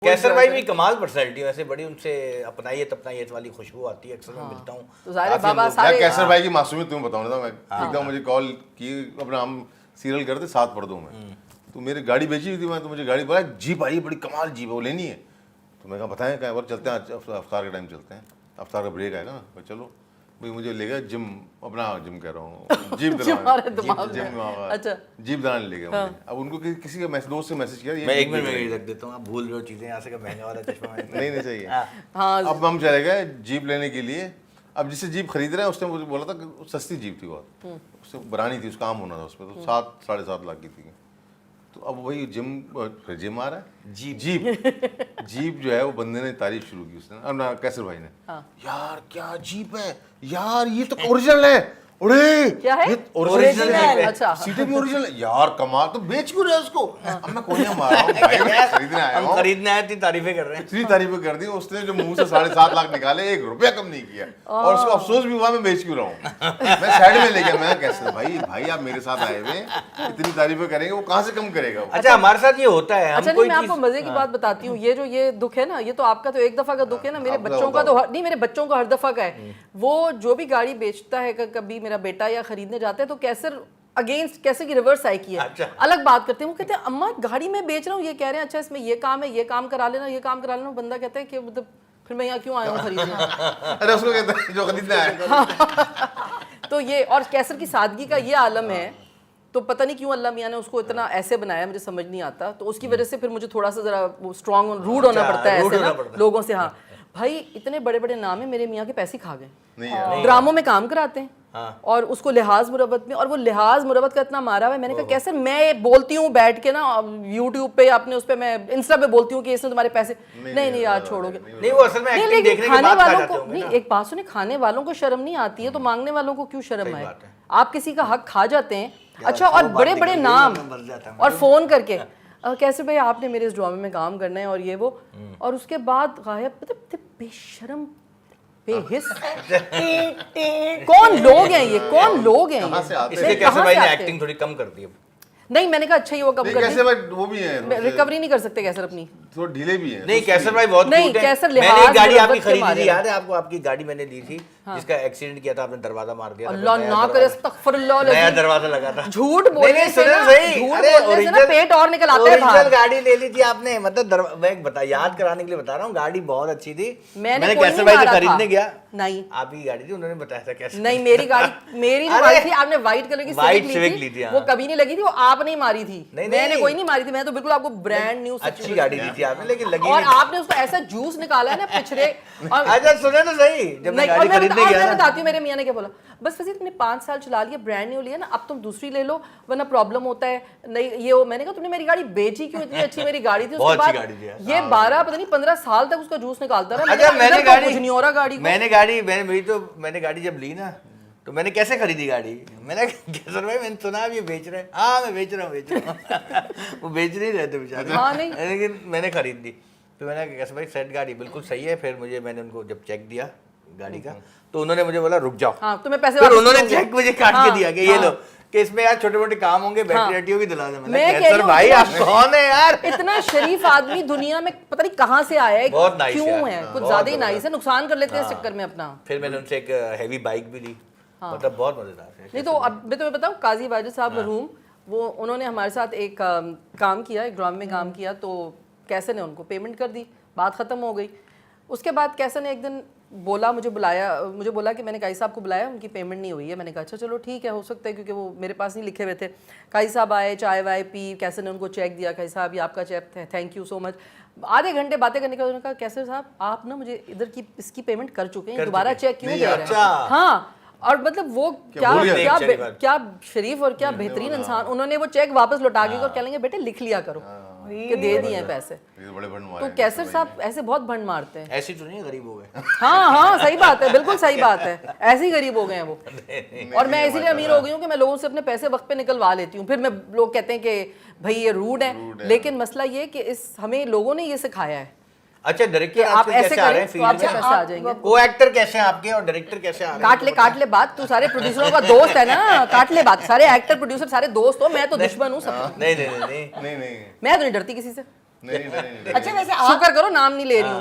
कैसर भाई भी कमाल पर्सनैलिटी वैसे बड़ी, उनसे अपनाइयत वाली खुशबू आती है, अक्सर मैं मिलता हूँ तो सारे बाबा सारे कैसर भाई की मासूमियत तुम्हें बताऊँ ना, मैं एकदम मुझे कॉल की, अपना हम सीरियल करते साथ पढ़ दूँ मैं, तो मेरी गाड़ी बेची हुई थी मैं, तो मुझे गाड़ी बोला जीप आई बड़ी कमाल जीप है, वो लेनी है। तो मैं कहा बताएं क्या बार चलते हैं, अफ्तार के टाइम चलते हैं, अफ्तार का ब्रेक आएगा ना, मैं चलो भाई मुझे ले गया जिम, अपना जिम कह रहा हूँ जीप दिलाने, अच्छा जीप दिलाने ले गया मुझे। अब उनको किसी का दोस्त से मैसेज किया, मैं 1 मिनट में रख देता हूँ, आप भूल रहे हो चीजें, यहाँ से का महंगा वाला चश्मा नहीं चाहिए। हाँ अब हम चले गए जीप लेने के लिए। अब जिससे जीप खरीद रहे हैं उसने मुझे बोला था कि सस्ती जीप थी बहुत, उससे बनानी थी, उसका काम होना था उसमें, तो 7-7.5 लाख की थी। तो अब वही जिम आ रहा है, जीप जो है वो बंदे ने तारीफ शुरू की उसने, अब ना कैसर भाई ने, यार क्या जीप है यार, ये तो ओरिजिनल है, अरे क्या है? ये ओरिजिनल है, अच्छा। सीटें भी ओरिजिनल है यार, कमाल, तो बेच क्यों रहे हो उसको? अब मैं कोनिया मार रहा हूँ भाई, मैं खरीदने आया हम हूँ, खरीदने आए थे, तारीफें कर रहे हैं। इतनी तारीफें कर दी उसने, जो मुंह से 7.5 लाख निकाले, 1 रुपया कम नहीं किया, और उसको अफसोस भी हुआ मैं बेच क्यों रहा हूँ। मैं साइड में ले गया, मैं कैसे भाई आप मेरे साथ आए हुए, इतनी तारीफें करेंगे, वो कहाँ से कम करेगा वो? अच्छा हमारे साथ ये होता है, अच्छा नहीं, मैं आपको मजे की बात बताती हूँ, ये जो ये दुख है ना, ये तो आपका तो एक दफा का दुख है ना, मेरे बच्चों का तो नहीं, मेरे बच्चों का हर दफा का है। वो जो भी गाड़ी बेचता है, कभी मेरा बेटा या खरीदने जाते हैं तो कैसर अगेंस्ट, कैसे की रिवर्स साइड की है, अच्छा। अलग बात करते हैं। वो कहते हैं अम्मा गाड़ी में बेच रहा हूँ, ये कह रहे हैं अच्छा इसमें ये काम है, ये काम करा लेना, ये काम करा लेना। बंदा कहता है कि मतलब फिर मैं यहाँ क्यों आया हूँ खरीदने। अरे उसको कहते हैं जो खरीदना है। तो ये, और कैसर की सादगी का ये आलम है, तो पता नहीं क्यों अल्लाह मियाँ ने उसको इतना ऐसे बनाया, मुझे समझ नहीं आता। तो उसकी वजह से फिर मुझे थोड़ा सा जरा स्ट्रॉन्ग रूड होना पड़ता है ऐसे ना लोगों से। हाँ भाई इतने बड़े बड़े नाम है, मेरे मियाँ के पैसे खा गए, ड्रामों में काम कराते हैं। और उसको लिहाज मुरब्बत में, और वो लिहाज मुरब्बत का इतना मारा हुआ है। मैंने कहा कैसे, मैं बोलती हूँ बैठ के ना यूट्यूब पे, आपने उस पे, मैं इंस्टा पे बोलती हूँ कि इसने तुम्हारे पैसे, नहीं यार छोड़ोगे, नहीं वो असल में एक्टिंग देखने के खाने बाद खा वालों जाते को होंगे नहीं, ना। एक बात सुने, खाने वालों को शर्म नहीं आती है तो मांगने वालों को क्यों शर्म आए? आप किसी का हक खा जाते हैं। अच्छा, और बड़े बड़े नाम, और फोन करके कैसे भाई आपने मेरे इस ड्रामे में काम करना है और ये वो, और उसके बाद गायब, मतलब बेशर्म बेहिस। कौन लोग हैं ये, कौन लोग हैं ये? इसलिए कैसर भाई ने एक्टिंग थोड़ी कम कर दी। नहीं मैंने कहा अच्छा ही वो कम कर कैसे भाई वो भी है, रिकवरी नहीं कर सकते कैसर अपनी, थोड़ा ढीले भी है। नहीं कैसर भाई बहुत नहीं, क्यूट है। कैसर मैंने लिहाज एक गाड़ी आपकी मुरब्बत के खरीदी मारे थी, याद है आपको? आपकी गाड़ी मैंने ली थी जिसका एक्सीडेंट किया था, आपने दरवाजा मार दिया था। अल्लाह ना करे, अस्तगफिरुल्लाह, नया दरवाजा लगा था। झूठ बोलने से ना, सही, झूठ अरे बोलने से ना पेट और निकल आता है ओरिजिनल बाहर। गाड़ी ले ली थी आपने, मतलब मैं बता याद कराने के लिए बता रहा हूँ, गाड़ी बहुत अच्छी थी। मैंने कैसर भाई से खरीदने गया, नहीं आपकी गाड़ी थी, उन्होंने बताया था कैसे। नहीं मेरी गाड़ी, मेरी जो गाड़ी थी, आपने व्हाइट कलर की Civic ली थी, वो कभी नहीं लगी थी, वो आपने ही मारी थी, मैंने कोई नहीं मारी थी। मैं तो बिल्कुल आपको ब्रांड न्यू अच्छी गाड़ी दी थी आपने, लेकिन लगी और आपने उसको ऐसा जूस निकाला है ना पिछड़े। अच्छा सुने तो सही, जब मैं गाड़ी खरीदने गया ना, बताती हूँ मेरे मियाँ ने क्या बोला, बस वैसे तुमने 5 साल चला लिया, ब्रांड न्यू लिया ना, अब तुम दूसरी ले लो वरना प्रॉब्लम होता है। नहीं ये वो, मैंने कहा तुमने मेरी गाड़ी बेची क्यों, इतनी अच्छी मेरी गाड़ी थी। उसके बाद ये 12 पता नहीं 15 साल तक उसका जूस निकालता रहा। अच्छा मैंने गाड़ी कुछ नहीं हो रहा गाड़ी, मैंने गाड़ी जब ली ना, तो मैंने कैसे खरीदी गाड़ी, मैंने कैसर भाई मैंने सुना अब ये बेच रहे हैं, हाँ मैं बेच रहा हूँ वो बेच नहीं रहे थे बेचारे। हाँ नहीं, लेकिन मैंने खरीद ली। तो मैंने कहा कैसर भाई सेट गाड़ी बिल्कुल सही है। फिर मैंने उनको जब चेक दिया गाड़ी का, तो उन्होंने मुझे बोला रुक जाओ, हाँ तुम्हें पैसे, फिर उन्होंने चेक मुझे काट के दिया कि ये लो, कि इसमें यार छोटे मोटे काम होंगे, बैटरी वैटरी भी दिला दे। मैंने कैसर भाई आप कौन है यार, इतना शरीफ आदमी दुनिया में पता नहीं कहाँ से आया है, बहुत नाइस क्यों है, कुछ ज्यादा ही नाइस है, नुकसान कर लेते हैं इस चक्कर में अपना। फिर मैंने उनसे एक हैवी बाइक भी ली, मतलब बहुत मजेदार है। नहीं तो अब मैं तुम्हें बताऊं, काजी वाजिद साहब मरहूम, वो उन्होंने हमारे साथ एक काम किया, एक ड्रामे में काम किया, तो कैसे ने उनको पेमेंट कर दी, बात ख़त्म हो गई। उसके बाद कैसे ने एक दिन बोला, मुझे बोला कि मैंने काजी साहब को बुलाया, उनकी पेमेंट नहीं हुई है। मैंने कहा अच्छा चलो ठीक है, हो सकता है, क्योंकि वो मेरे पास नहीं लिखे हुए थे। काजी साहब आए, चाय वाय पी, कैसे ने उनको चेक दिया, काजी साहब ये आपका चेक है, थैंक यू सो मच। आधे घंटे बातें करने के बाद उन्होंने कहा कैसे साहब आप ना मुझे इधर की इसकी पेमेंट कर चुके हैं, दोबारा चेक क्यों दे रहे हैं? हाँ, और मतलब वो क्या शरीफ और क्या बेहतरीन इंसान, उन्होंने वो चेक वापस लौटा के और कह लेंगे बेटे लिख लिया करो कि दे दिए हैं पैसे। तो कैसर साहब ऐसे बहुत भंड मारते हैं। ऐसी तो नहीं गरीब हो गए। हाँ सही बात है, बिल्कुल सही बात है, ऐसे ही गरीब हो गए हैं वो। और मैं इसीलिए अमीर हो गई हूँ कि मैं लोगों से अपने पैसे वक्त पे निकलवा लेती हूँ। फिर मैं, लोग कहते हैं कि भाई ये रूड है, लेकिन मसला ये कि हमें लोगों ने ये सिखाया है। अच्छा डायरेक्टर आप ऐसे करें तो आपसे पैसे आ जाएंगे। को एक्टर कैसे हैं आपके और डायरेक्टर कैसे आ रहे हैं? काट ले बात, तू सारे प्रोड्यूसरों का दोस्त है ना, काट ले बात, सारे एक्टर प्रोड्यूसर सारे दोस्त हो, मैं तो दुश्मन हूँ सब। नहीं मैं तो नहीं डरती किसी से। नहीं नहीं नहीं अच्छा वैसे आप शुक्र करो नाम नहीं ले रही हूँ